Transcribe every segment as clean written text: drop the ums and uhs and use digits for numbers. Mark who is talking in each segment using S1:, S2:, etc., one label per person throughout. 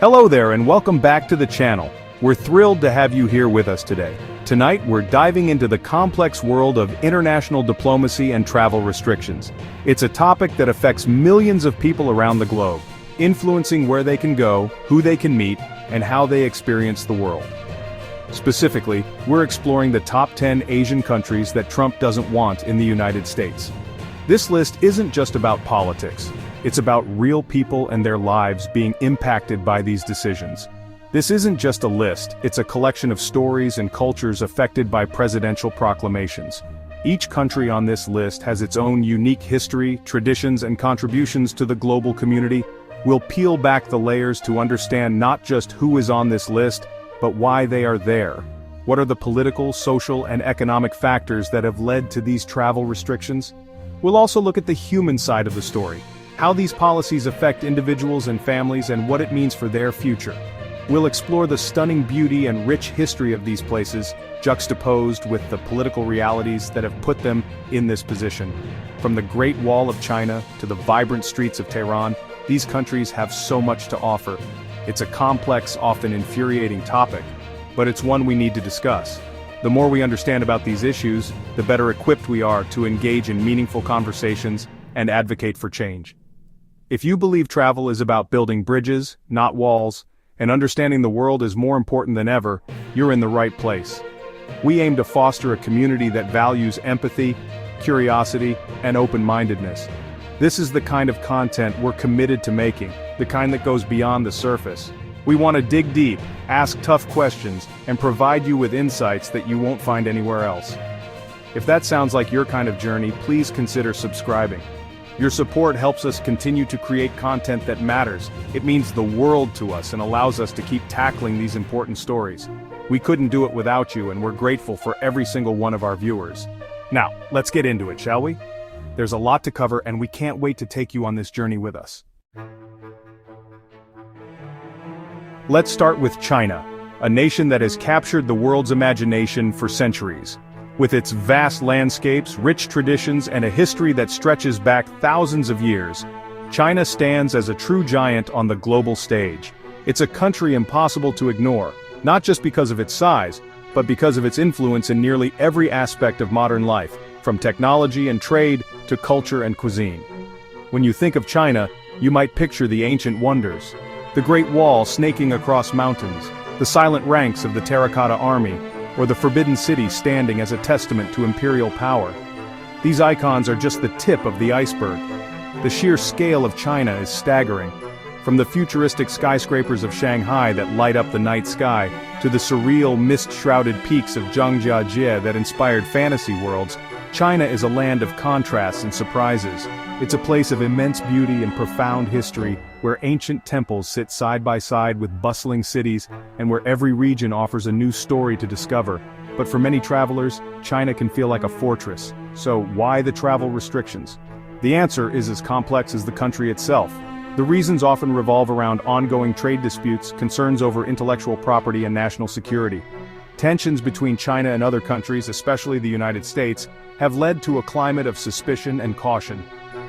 S1: Hello there and welcome back to the channel. We're thrilled to have you here with us today. Tonight we're diving into the complex world of international diplomacy and travel restrictions. It's a topic that affects millions of people around the globe, influencing where they can go, who they can meet, and how they experience the world. Specifically, we're exploring the top 10 Asian countries that Trump doesn't want in the United States. This list isn't just about politics. It's about real people and their lives being impacted by these decisions. This isn't just a list, it's a collection of stories and cultures affected by presidential proclamations. Each country on this list has its own unique history, traditions, and contributions to the global community. We'll peel back the layers to understand not just who is on this list, but why they are there. What are the political, social, and economic factors that have led to these travel restrictions? We'll also look at the human side of the story, how these policies affect individuals and families and what it means for their future. We'll explore the stunning beauty and rich history of these places, juxtaposed with the political realities that have put them in this position. From the Great Wall of China to the vibrant streets of Tehran, these countries have so much to offer. It's a complex, often infuriating topic, but it's one we need to discuss. The more we understand about these issues, the better equipped we are to engage in meaningful conversations and advocate for change. If you believe travel is about building bridges, not walls, and understanding the world is more important than ever, you're in the right place. We aim to foster a community that values empathy, curiosity, and open-mindedness. This is the kind of content we're committed to making, the kind that goes beyond the surface. We want to dig deep, ask tough questions, and provide you with insights that you won't find anywhere else. If that sounds like your kind of journey, please consider subscribing. Your support helps us continue to create content that matters. It means the world to us and allows us to keep tackling these important stories. We couldn't do it without you, and we're grateful for every single one of our viewers. Now, let's get into it, shall we? There's a lot to cover, and we can't wait to take you on this journey with us. Let's start with China, a nation that has captured the world's imagination for centuries. With its vast landscapes, rich traditions, and a history that stretches back thousands of years, China stands as a true giant on the global stage. It's a country impossible to ignore, not just because of its size, but because of its influence in nearly every aspect of modern life, from technology and trade to culture and cuisine. When you think of China, you might picture the ancient wonders, the Great Wall snaking across mountains, the silent ranks of the Terracotta Army, or the Forbidden City standing as a testament to imperial power. These icons are just the tip of the iceberg. The sheer scale of China is staggering. From the futuristic skyscrapers of Shanghai that light up the night sky, to the surreal mist-shrouded peaks of Zhangjiajie that inspired fantasy worlds, China is a land of contrasts and surprises. It's a place of immense beauty and profound history, where ancient temples sit side by side with bustling cities, and where every region offers a new story to discover. But for many travelers, China can feel like a fortress. So why the travel restrictions? The answer is as complex as the country itself. The reasons often revolve around ongoing trade disputes, concerns over intellectual property and national security. Tensions between China and other countries, especially the United States, have led to a climate of suspicion and caution.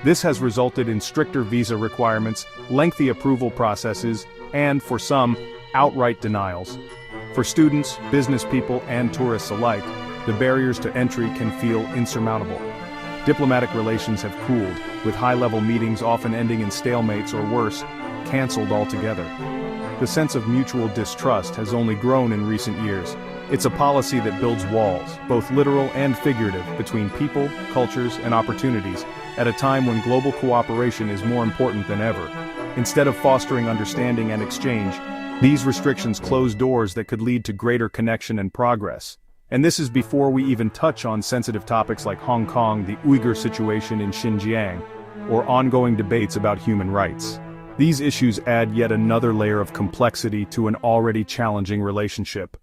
S1: This has resulted in stricter visa requirements, lengthy approval processes, and, for some, outright denials. For students, business people, and tourists alike, the barriers to entry can feel insurmountable. Diplomatic relations have cooled, with high-level meetings often ending in stalemates or worse, canceled altogether. The sense of mutual distrust has only grown in recent years. It's a policy that builds walls, both literal and figurative, between people, cultures, and opportunities, at a time when global cooperation is more important than ever. Instead of fostering understanding and exchange, these restrictions close doors that could lead to greater connection and progress. And this is before we even touch on sensitive topics like Hong Kong, the Uyghur situation in Xinjiang, or ongoing debates about human rights. These issues add yet another layer of complexity to an already challenging relationship.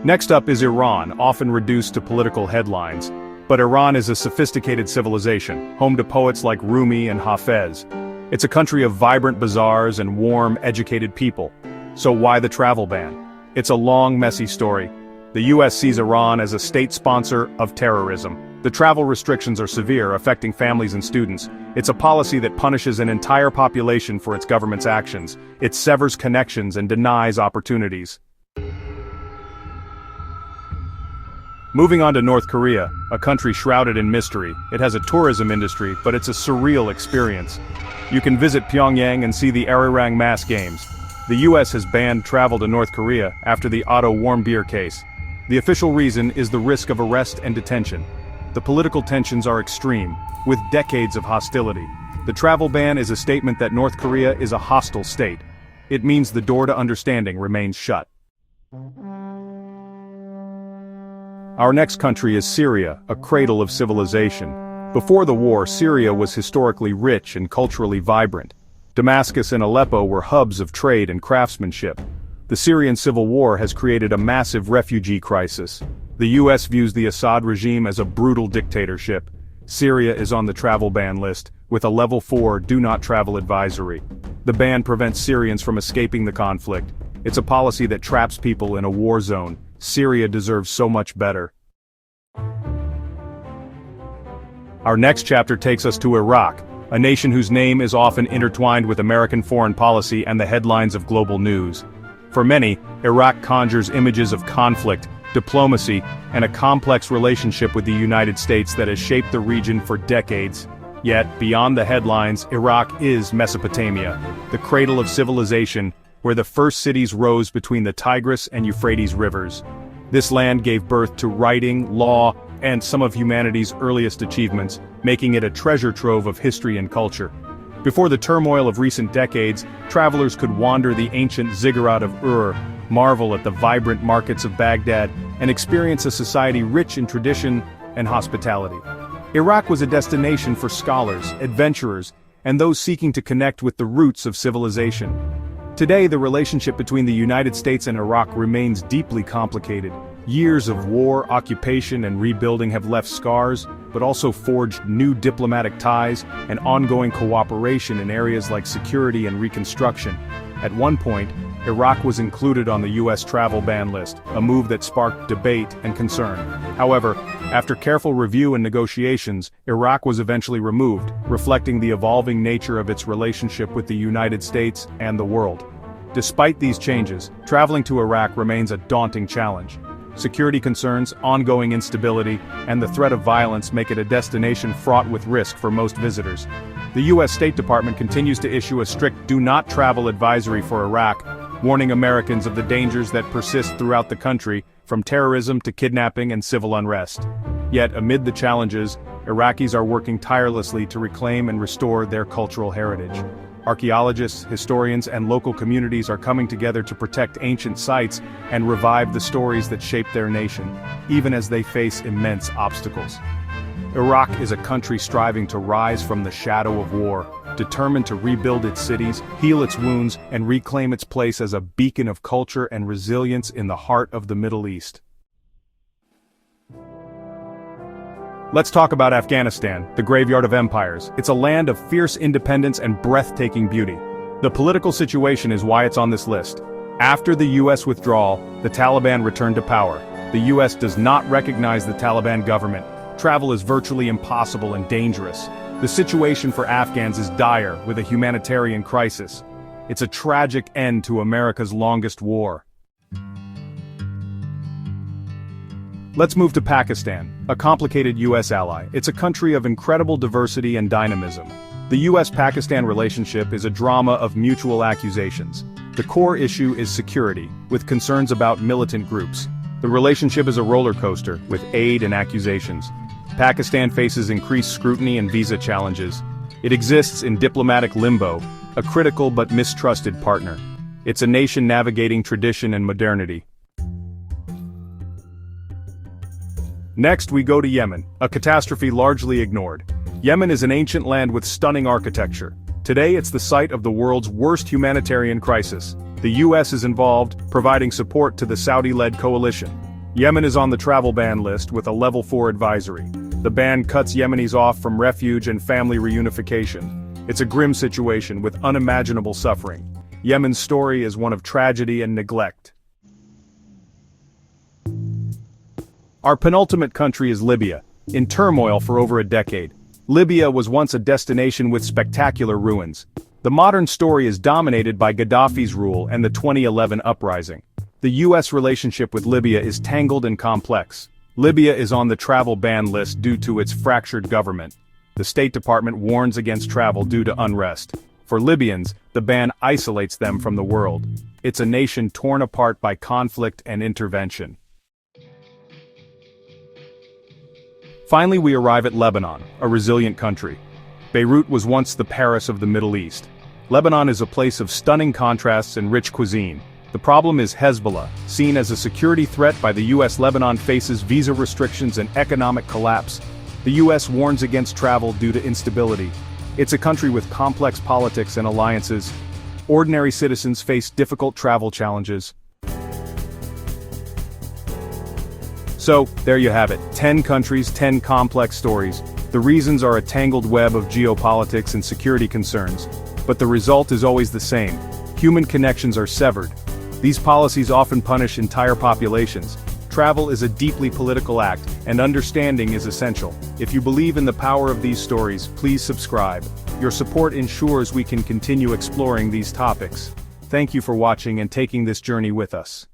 S1: Next up is Iran, often reduced to political headlines. But Iran is a sophisticated civilization, home to poets like Rumi and Hafez. It's a country of vibrant bazaars and warm, educated people. So why the travel ban? It's a long, messy story. The US sees Iran as a state sponsor of terrorism. The travel restrictions are severe, affecting families and students. It's a policy that punishes an entire population for its government's actions. It severs connections and denies opportunities. Moving on to North Korea, a country shrouded in mystery. It has a tourism industry, but it's a surreal experience. You can visit Pyongyang and see the Arirang mass games. The US has banned travel to North Korea after the Otto Warmbier case. The official reason is the risk of arrest and detention. The political tensions are extreme, with decades of hostility. The travel ban is a statement that North Korea is a hostile state. It means the door to understanding remains shut. Our next country is Syria, a cradle of civilization. Before the war, Syria was historically rich and culturally vibrant. Damascus and Aleppo were hubs of trade and craftsmanship. The Syrian civil war has created a massive refugee crisis. The US views the Assad regime as a brutal dictatorship. Syria is on the travel ban list, with a level 4 do not travel advisory. The ban prevents Syrians from escaping the conflict. It's a policy that traps people in a war zone. Syria deserves so much better. Our next chapter takes us to Iraq, a nation whose name is often intertwined with American foreign policy and the headlines of global news. For many, Iraq conjures images of conflict, diplomacy, and a complex relationship with the United States that has shaped the region for decades. Yet, beyond the headlines, Iraq is Mesopotamia, the cradle of civilization, where the first cities rose between the Tigris and Euphrates rivers. This land gave birth to writing, law, and some of humanity's earliest achievements, making it a treasure trove of history and culture. Before the turmoil of recent decades, travelers could wander the ancient ziggurat of Ur, marvel at the vibrant markets of Baghdad, and experience a society rich in tradition and hospitality. Iraq was a destination for scholars, adventurers, and those seeking to connect with the roots of civilization. Today, the relationship between the United States and Iraq remains deeply complicated. Years of war, occupation, and rebuilding have left scars, but also forged new diplomatic ties and ongoing cooperation in areas like security and reconstruction. At one point, Iraq was included on the US travel ban list, a move that sparked debate and concern. However, after careful review and negotiations, Iraq was eventually removed, reflecting the evolving nature of its relationship with the United States and the world. Despite these changes, traveling to Iraq remains a daunting challenge. Security concerns, ongoing instability, and the threat of violence make it a destination fraught with risk for most visitors. The U.S. State Department continues to issue a strict do not travel advisory for Iraq, warning Americans of the dangers that persist throughout the country, from terrorism to kidnapping and civil unrest. Yet, amid the challenges, Iraqis are working tirelessly to reclaim and restore their cultural heritage. Archaeologists, historians, and local communities are coming together to protect ancient sites and revive the stories that shaped their nation, even as they face immense obstacles. Iraq is a country striving to rise from the shadow of war, determined to rebuild its cities, heal its wounds, and reclaim its place as a beacon of culture and resilience in the heart of the Middle East. Let's talk about Afghanistan, the graveyard of empires. It's a land of fierce independence and breathtaking beauty. The political situation is why it's on this list. After the US withdrawal, the Taliban returned to power. The US does not recognize the Taliban government. Travel is virtually impossible and dangerous. The situation for Afghans is dire, with a humanitarian crisis. It's a tragic end to America's longest war. Let's move to Pakistan, a complicated US ally. It's a country of incredible diversity and dynamism. The US-Pakistan relationship is a drama of mutual accusations. The core issue is security, with concerns about militant groups. The relationship is a roller coaster, with aid and accusations. Pakistan faces increased scrutiny and visa challenges. It exists in diplomatic limbo, a critical but mistrusted partner. It's a nation navigating tradition and modernity. Next, we go to Yemen, a catastrophe largely ignored. Yemen is an ancient land with stunning architecture. Today, it's the site of the world's worst humanitarian crisis. The US is involved, providing support to the Saudi-led coalition. Yemen is on the travel ban list with a level 4 advisory. The ban cuts Yemenis off from refuge and family reunification. It's a grim situation with unimaginable suffering. Yemen's story is one of tragedy and neglect. Our penultimate country is Libya, In turmoil for over a decade, Libya was once a destination with spectacular ruins. The modern story is dominated by Gaddafi's rule and the 2011 uprising. The US relationship with Libya is tangled and complex. Libya is on the travel ban list due to its fractured government. The State Department warns against travel due to unrest. For Libyans, the ban isolates them from the world. It's a nation torn apart by conflict and intervention. Finally, we arrive at Lebanon, a resilient country. Beirut was once the Paris of the Middle East. Lebanon is a place of stunning contrasts and rich cuisine. The problem is Hezbollah, seen as a security threat by the US. Lebanon faces visa restrictions and economic collapse. The US warns against travel due to instability. It's a country with complex politics and alliances. Ordinary citizens face difficult travel challenges. So, there you have it, 10 countries, 10 complex stories. The reasons are a tangled web of geopolitics and security concerns. But the result is always the same. Human connections are severed. These policies often punish entire populations. Travel is a deeply political act, and understanding is essential. If you believe in the power of these stories, please subscribe. Your support ensures we can continue exploring these topics. Thank you for watching and taking this journey with us.